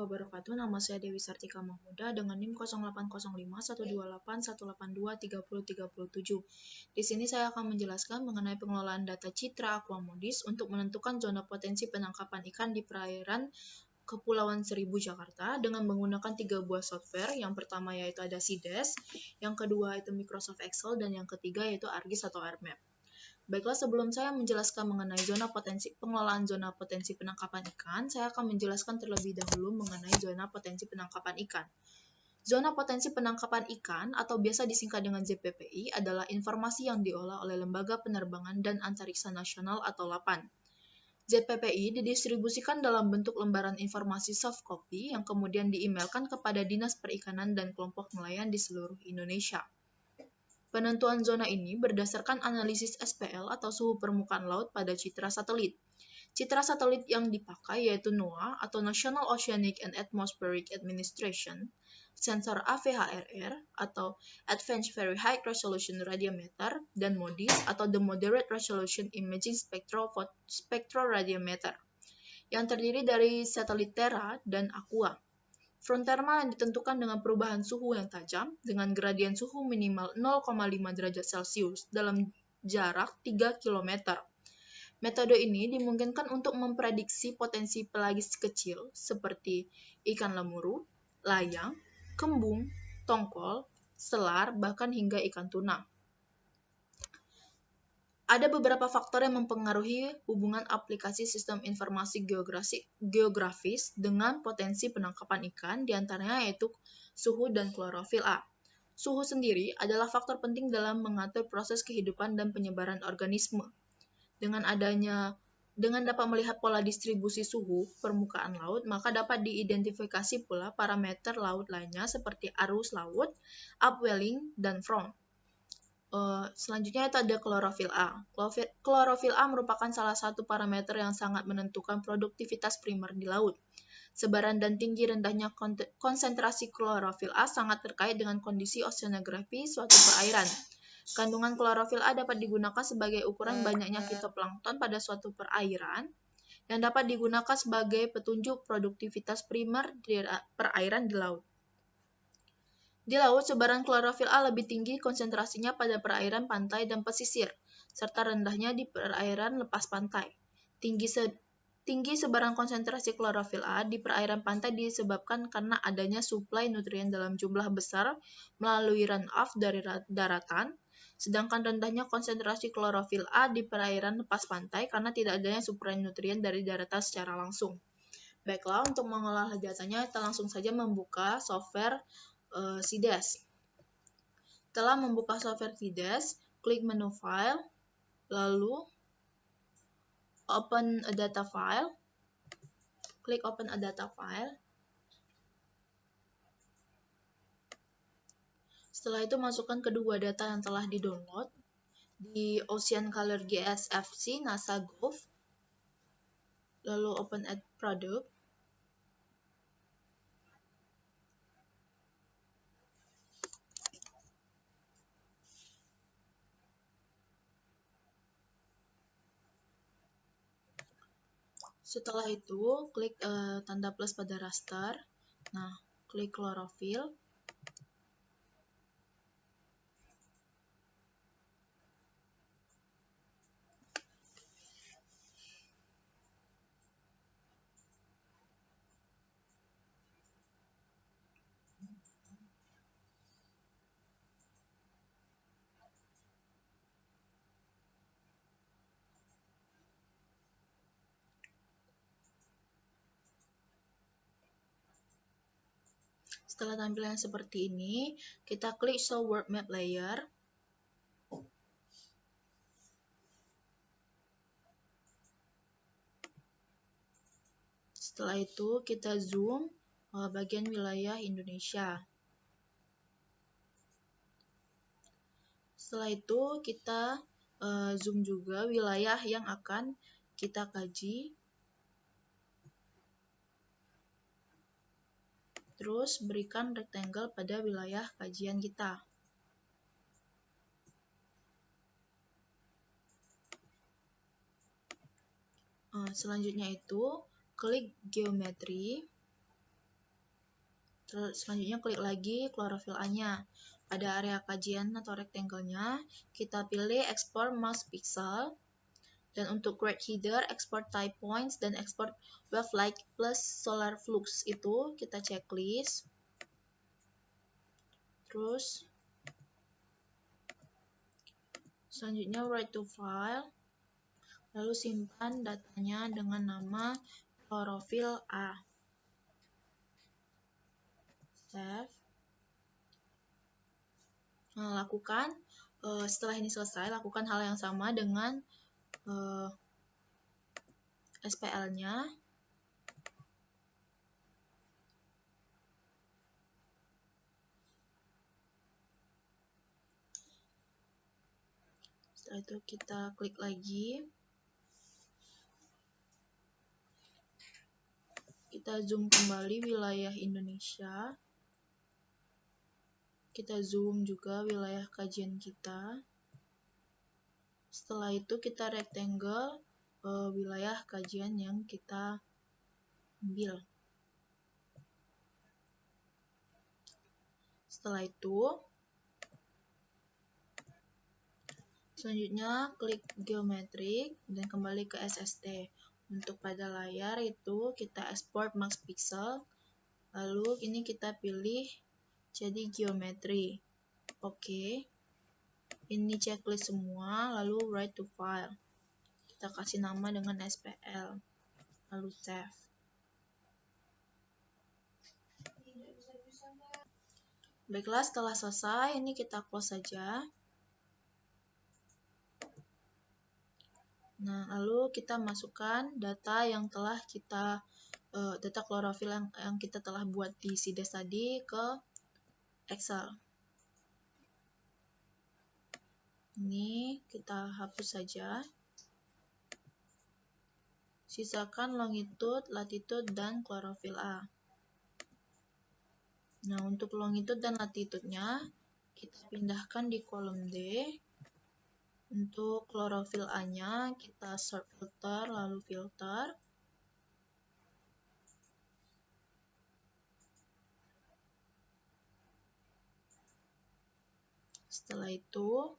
wabarakatuh. Nama saya Dewi Sartika Mahmuda dengan NIM 0805 128 182 Di sini saya akan menjelaskan mengenai pengelolaan data Citra Aquamodis untuk menentukan zona potensi penangkapan ikan di perairan Kepulauan Seribu Jakarta dengan menggunakan 3 buah software. Yang pertama yaitu ada CIDES, yang kedua itu Microsoft Excel, dan yang ketiga yaitu ArcGIS atau ArcMap. Baiklah, sebelum saya menjelaskan mengenai pengelolaan zona potensi penangkapan ikan, saya akan menjelaskan terlebih dahulu mengenai zona potensi penangkapan ikan. Zona potensi penangkapan ikan atau biasa disingkat dengan ZPPI adalah informasi yang diolah oleh Lembaga Penerbangan dan Antariksa Nasional atau LAPAN. ZPPI didistribusikan dalam bentuk lembaran informasi soft copy yang kemudian diemailkan kepada Dinas Perikanan dan kelompok nelayan di seluruh Indonesia. Penentuan zona ini berdasarkan analisis SPL atau suhu permukaan laut pada citra satelit. Citra satelit yang dipakai yaitu NOAA atau National Oceanic and Atmospheric Administration, sensor AVHRR atau Advanced Very High Resolution Radiometer, dan MODIS atau the Moderate Resolution Imaging Spectroradiometer, yang terdiri dari satelit Terra dan Aqua. Front thermal yang ditentukan dengan perubahan suhu yang tajam dengan gradien suhu minimal 0,5 derajat Celcius dalam jarak 3 km. Metode ini dimungkinkan untuk memprediksi potensi pelagis kecil seperti ikan lemuru, layang, kembung, tongkol, selar, bahkan hingga ikan tuna. Ada beberapa faktor yang mempengaruhi hubungan aplikasi sistem informasi geografis dengan potensi penangkapan ikan, diantaranya yaitu suhu dan klorofil A. Suhu sendiri adalah faktor penting dalam mengatur proses kehidupan dan penyebaran organisme. Dengan dapat melihat pola distribusi suhu permukaan laut, maka dapat diidentifikasi pula parameter laut lainnya seperti arus laut, upwelling, dan frown. Selanjutnya itu ada klorofil A. Klorofil A merupakan salah satu parameter yang sangat menentukan produktivitas primer di laut. Sebaran dan tinggi rendahnya konsentrasi klorofil A sangat terkait dengan kondisi oceanografi suatu perairan. Kandungan klorofil A dapat digunakan sebagai ukuran banyaknya fitoplankton pada suatu perairan yang dapat digunakan sebagai petunjuk produktivitas primer di perairan di laut. Di laut, sebaran klorofil A lebih tinggi konsentrasinya pada perairan pantai dan pesisir, serta rendahnya di perairan lepas pantai. Tinggi sebaran konsentrasi klorofil A di perairan pantai disebabkan karena adanya suplai nutrien dalam jumlah besar melalui run-off dari daratan, sedangkan rendahnya konsentrasi klorofil A di perairan lepas pantai karena tidak adanya suplai nutrien dari daratan secara langsung. Baiklah, untuk mengolah datanya, kita langsung saja membuka software CIDES. Setelah membuka software CIDES, klik menu File, lalu Open a Data File. Klik Open a Data File. Setelah itu, masukkan kedua data yang telah di-download di Ocean Color GSFC NASA Gov. Lalu Open Add Product. Setelah itu, klik tanda plus pada raster. Nah, klik klorofil. Setelah tampilan seperti ini, kita klik Show World Map Layer. Setelah itu, kita zoom bagian wilayah Indonesia. Setelah itu, kita zoom juga wilayah yang akan kita kaji. Terus berikan rectangle pada wilayah kajian kita. Selanjutnya itu, klik geometri. Terus selanjutnya klik lagi klorofil A-nya. Pada area kajian atau rektangelnya, kita pilih export mask pixel. Dan untuk grade header, export type points, dan export wave light plus solar flux itu kita checklist. Terus selanjutnya write to file. Lalu simpan datanya dengan nama klorofil A. Save. Nah, setelah ini selesai, lakukan hal yang sama dengan SPL-nya. Setelah itu kita klik lagi. Kita zoom kembali wilayah Indonesia. Kita zoom juga wilayah kajian kita. Setelah itu kita rectangle wilayah kajian yang kita ambil. Setelah itu, selanjutnya klik geometrik dan kembali ke SST. Untuk pada layar itu kita export mask pixel. Lalu ini kita pilih jadi geometri. Oke. Ini checklist semua, lalu write to file. Kita kasih nama dengan SPL. Lalu save. Baiklah, setelah selesai, ini kita close saja. Nah, lalu kita masukkan data yang telah kita, data klorofil yang kita telah buat di CDES tadi ke Excel. Ini kita hapus saja. Sisakan longitude, latitude, dan klorofil A. Nah, untuk longitude dan latitude-nya, kita pindahkan di kolom D. Untuk klorofil A-nya, kita sort filter, lalu filter. Setelah itu,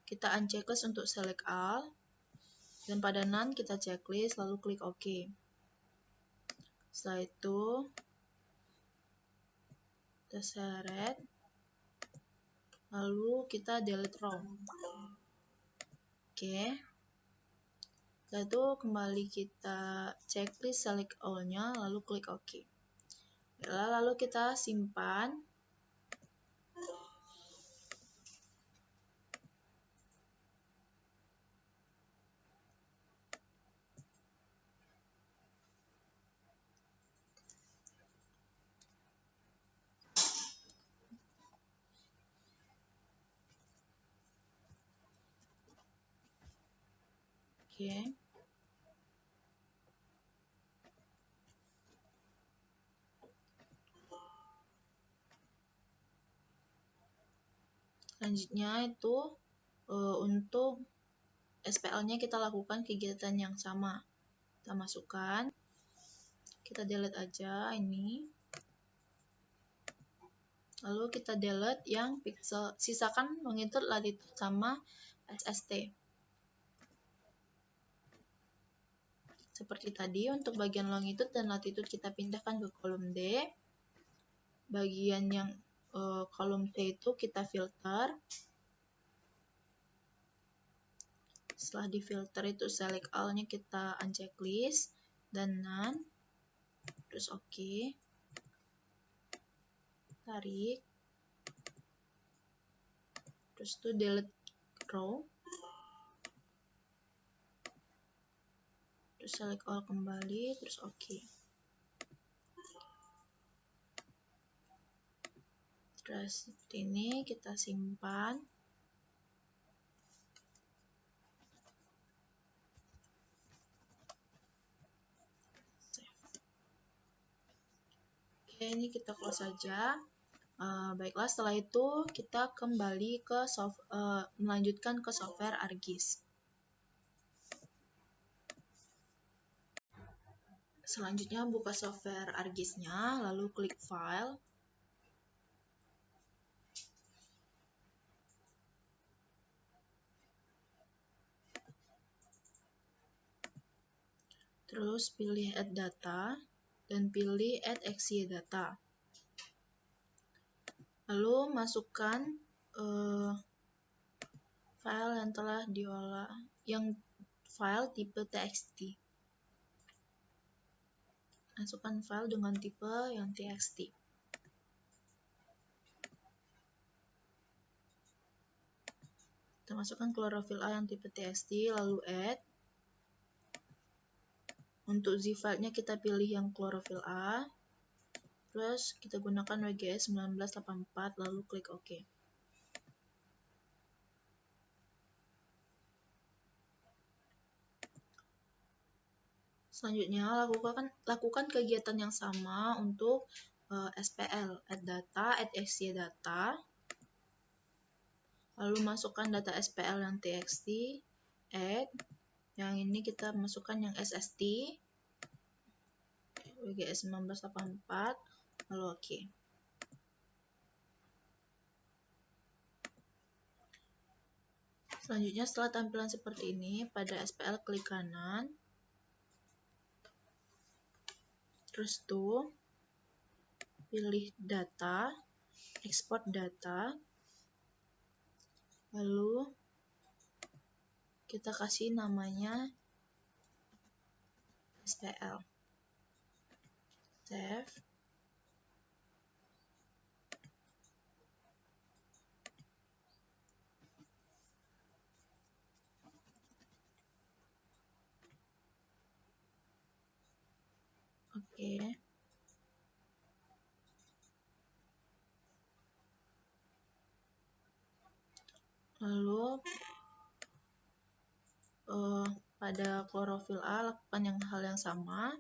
kita unchecklist untuk select all. Dan pada none, kita checklist, lalu klik OK. Setelah itu, kita seret. Lalu kita delete row. Oke. Setelah itu kembali kita checklist select all-nya, lalu klik OK. Lalu kita simpan. Oke. Selanjutnya itu untuk SPL-nya kita lakukan kegiatan yang sama. Kita masukkan, kita delete aja ini. Lalu kita delete yang pixel, sisakan longitude, latitude, sama SST. Seperti tadi, untuk bagian longitude dan latitude kita pindahkan ke kolom D. Bagian yang kolom T itu kita filter. Setelah di filter itu select all-nya kita unchecklist dan none. Terus OK. Tarik. Terus itu delete row. Terus select all kembali, terus OK. Terus seperti ini kita simpan. Oke, ini kita close saja. Baiklah, setelah itu kita kembali ke melanjutkan ke software ArcGIS. Selanjutnya buka software ArcGIS-nya, lalu klik File. Terus pilih Add Data dan pilih Add XY Data. Lalu masukkan file yang telah diolah, yang file tipe TXT. Masukkan file dengan tipe yang TXT. Kita masukkan klorofil A yang tipe TXT, lalu add. Untuk zip file-nya kita pilih yang klorofil A. Terus kita gunakan WGS 1984, lalu klik OK. Selanjutnya, lakukan kegiatan yang sama untuk SPL, add data, add XY data. Lalu masukkan data SPL yang TXT, add. Yang ini kita masukkan yang SST, WGS 1984, lalu OK. Selanjutnya, setelah tampilan seperti ini, pada SPL klik kanan, terus pilih data, export data, lalu kita kasih namanya SPL, save. Oke. Lalu pada klorofil A lakukan hal yang sama,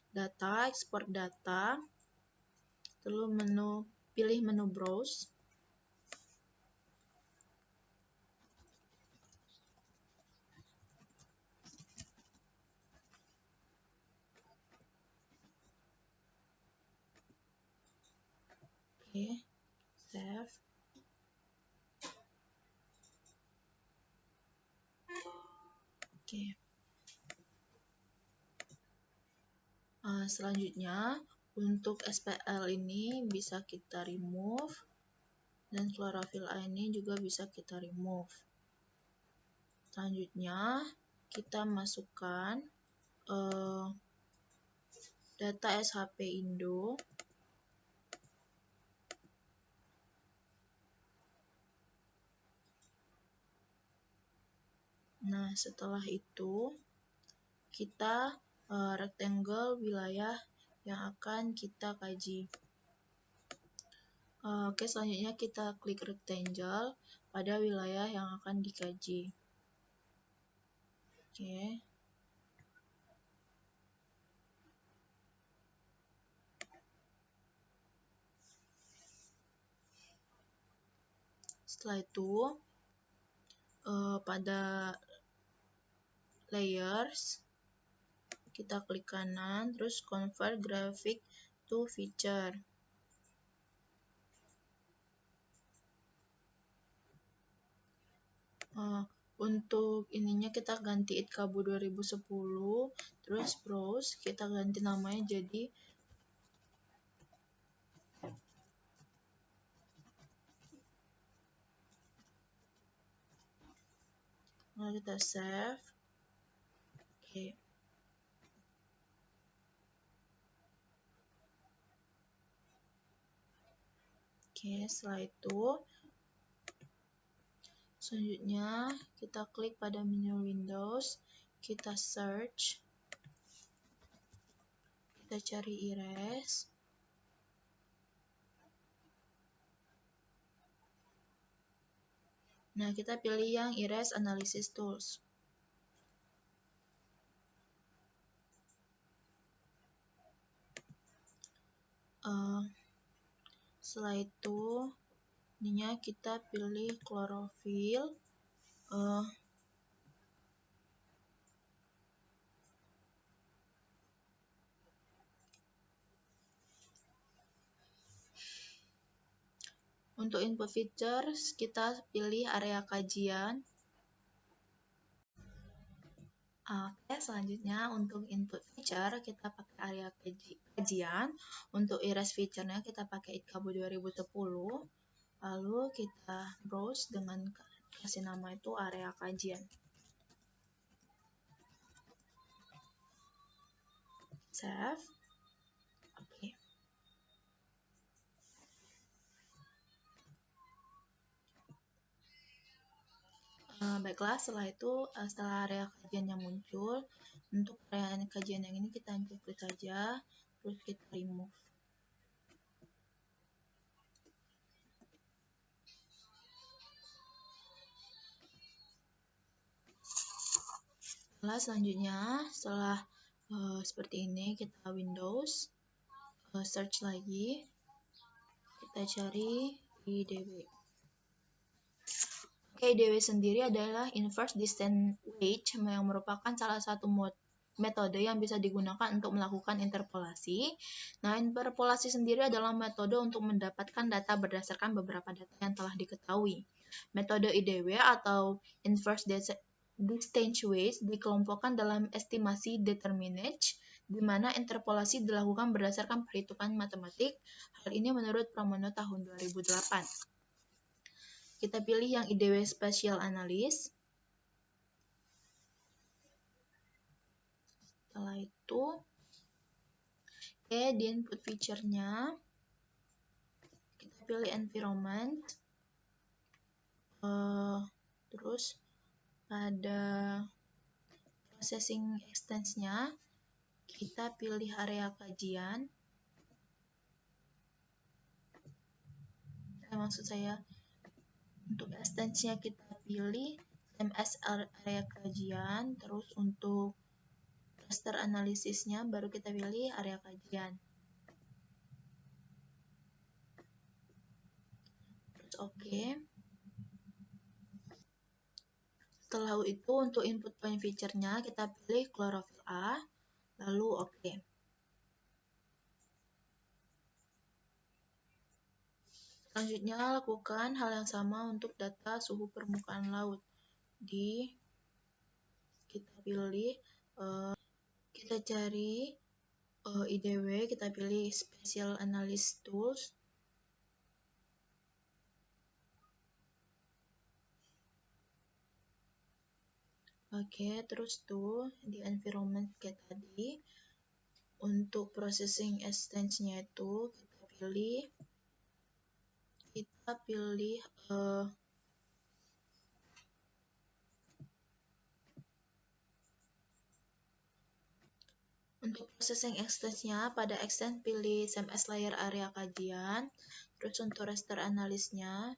data, export data, lalu pilih menu browse. Oke, save. Oke. Selanjutnya, untuk SPL ini bisa kita remove, dan klorofil A ini juga bisa kita remove. Selanjutnya, kita masukkan data SHP Indo. Nah, setelah itu, kita rectangle wilayah yang akan kita kaji. Oke, selanjutnya kita klik rectangle pada wilayah yang akan dikaji. Oke. Setelah itu, pada layers, kita klik kanan, terus convert graphic to feature. Untuk ininya kita ganti itkabu 2010, terus browse, kita ganti namanya jadi lalu kita save. Oke. Oke, setelah itu selanjutnya kita klik pada menu Windows, kita search, kita cari Iris. Nah, kita pilih yang Iris Analysis Tools. Setelah itu, ininya kita pilih klorofil. Untuk input features, kita pilih area kajian. Oke, selanjutnya untuk input feature, kita pakai area kajian. Untuk erase feature-nya, kita pakai ITKABU 2010. Lalu kita browse dengan kasih nama itu area kajian. Save. Oke. Baiklah, setelah itu, setelah area kajian yang muncul, untuk area kajian yang ini kita klik saja, terus kita remove. Selanjutnya, setelah seperti ini, kita Windows, search lagi, kita cari IDW. IDW sendiri adalah inverse distance wedge yang merupakan salah satu metode yang bisa digunakan untuk melakukan interpolasi. Nah, interpolasi sendiri adalah metode untuk mendapatkan data berdasarkan beberapa data yang telah diketahui. Metode IDW atau inverse distance wedge dikelompokkan dalam estimasi determinate, di mana interpolasi dilakukan berdasarkan perhitungan matematik. Hal ini menurut Pramono tahun 2008. Kita pilih yang IDW Spatial Analysis. Setelah itu, di input feature-nya, kita pilih environment. Terus pada processing extents-nya, kita pilih area kajian. Maksud saya, untuk extents-nya kita pilih MS area kajian, terus untuk raster analisisnya baru kita pilih area kajian. Terus oke. Setelah itu untuk input point feature-nya kita pilih chlorophyll A, lalu oke. Selanjutnya lakukan hal yang sama untuk data suhu permukaan laut. Kita pilih, kita cari IDW, kita pilih Spatial Analysis Tools. Oke, terus tuh di environment kayak tadi, untuk processing extents-nya itu kita pilih untuk processing extents-nya, pada extend pilih CMS layer area kajian, terus untuk raster analysisnya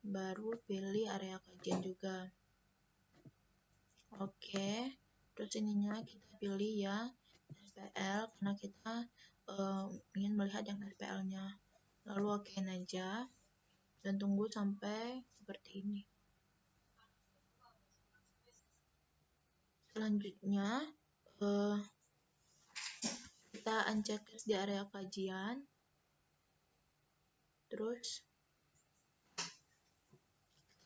baru pilih area kajian juga. Oke, terus ininya kita pilih ya SPL karena kita ingin melihat yang SPL-nya. Lalu okein aja dan tunggu sampai seperti ini. Selanjutnya kita unchecklist di area kajian, terus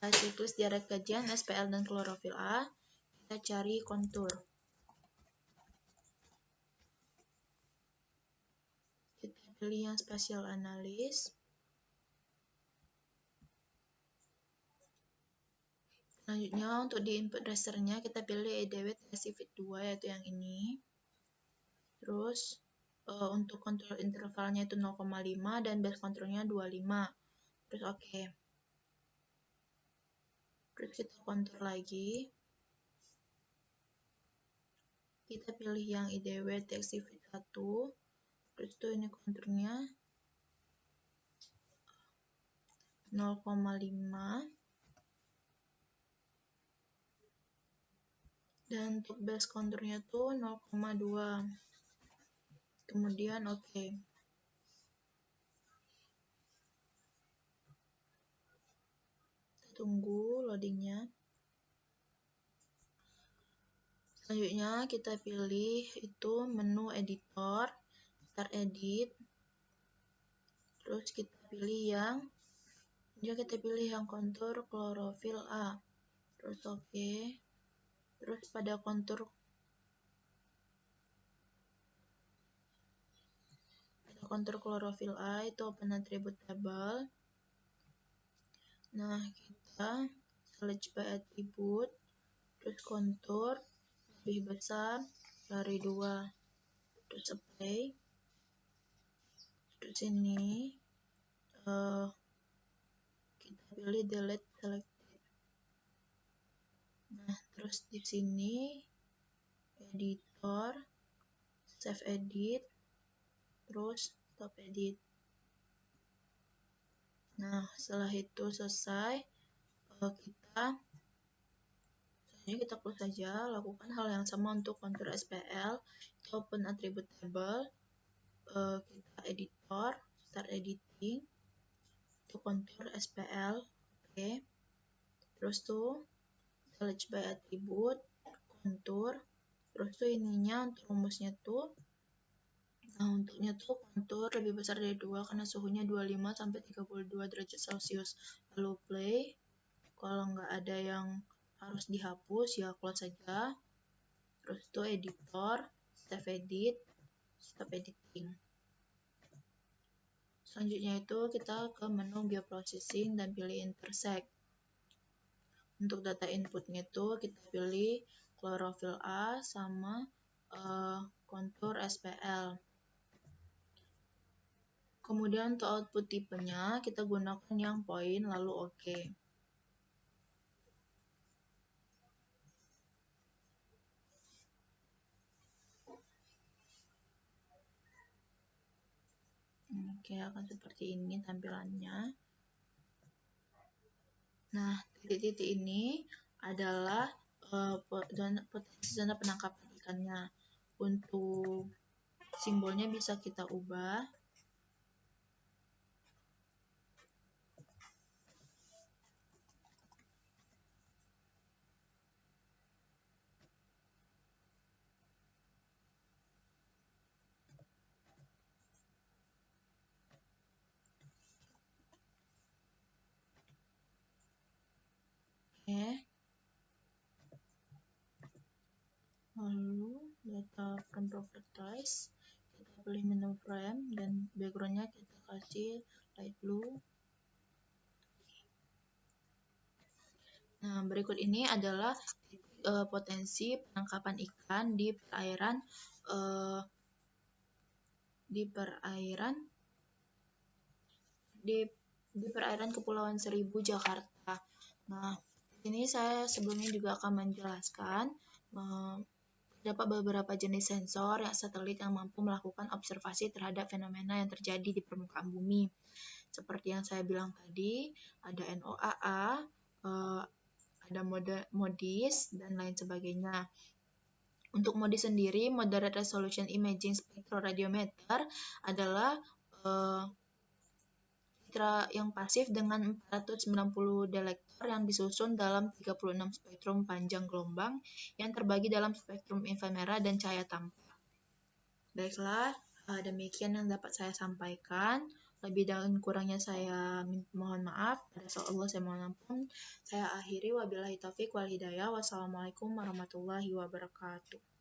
kita checklist di area kajian SPL dan chlorophyll A, kita cari kontur. Kita pilih yang spatial analysis. Selanjutnya untuk di input rasternya kita pilih IDW Fit 2 yaitu yang ini. Terus untuk kontrol intervalnya itu 0,5 dan base kontrolnya 25. Terus oke. Terus kita kontur lagi. Kita pilih yang IDW Fit 1. Terus itu ini konturnya 0,5. Dan untuk base konturnya tuh 0,2. Kemudian oke. Kita tunggu loadingnya. Selanjutnya kita pilih itu menu editor, start edit. Terus kita pilih yang Jadi kita pilih yang kontur klorofil A. Terus oke. Terus pada kontur klorofil A itu open attribute table. Nah, kita select by attribute, terus kontur lebih besar dari 2, terus apply. Terus ini kita pilih delete selected. Nah, terus di sini editor, save edit, terus stop edit. Nah, setelah itu selesai, kita close saja. Lakukan hal yang sama untuk kontur SPL. Kita open attribute table, kita editor, start editing, itu kontur SPL, oke. Terus tuh select by attribute, kontur, terus tuh ininya untuk rumusnya tuh, nah untuknya tuh kontur lebih besar dari 2 karena suhunya 25 sampai 32 derajat Celcius. Lalu play. Kalau nggak ada yang harus dihapus ya close saja. Terus tuh editor, save edit, stop editing. Selanjutnya itu kita ke menu bioprocessing dan pilih intersect. Untuk data inputnya itu kita pilih klorofil A sama kontur SPL. Kemudian untuk output tipenya kita gunakan yang point lalu oke. Oke, akan seperti ini tampilannya. Nah, titik-titik ini adalah potensi zona penangkapan ikannya. Untuk simbolnya bisa kita ubah. Oke. Lalu data from properties, kita pilih menu frame dan backgroundnya kita kasih light blue. Nah, berikut ini adalah potensi penangkapan ikan di perairan Kepulauan Seribu, Jakarta. Nah, ini saya sebelumnya juga akan menjelaskan terdapat beberapa jenis sensor satelit yang mampu melakukan observasi terhadap fenomena yang terjadi di permukaan bumi. Seperti yang saya bilang tadi, ada NOAA, ada MODIS, dan lain sebagainya. Untuk MODIS sendiri, Moderate Resolution Imaging Spectroradiometer adalah citra yang pasif dengan 490 detektor yang disusun dalam 36 spektrum panjang gelombang yang terbagi dalam spektrum inframerah dan cahaya tampak. Baiklah, demikian yang dapat saya sampaikan. Lebih dan kurangnya saya mohon maaf. Pada Allah saya mohon ampun. Saya akhiri, wabillahi taufiq wal hidayah. Wassalamualaikum warahmatullahi wabarakatuh.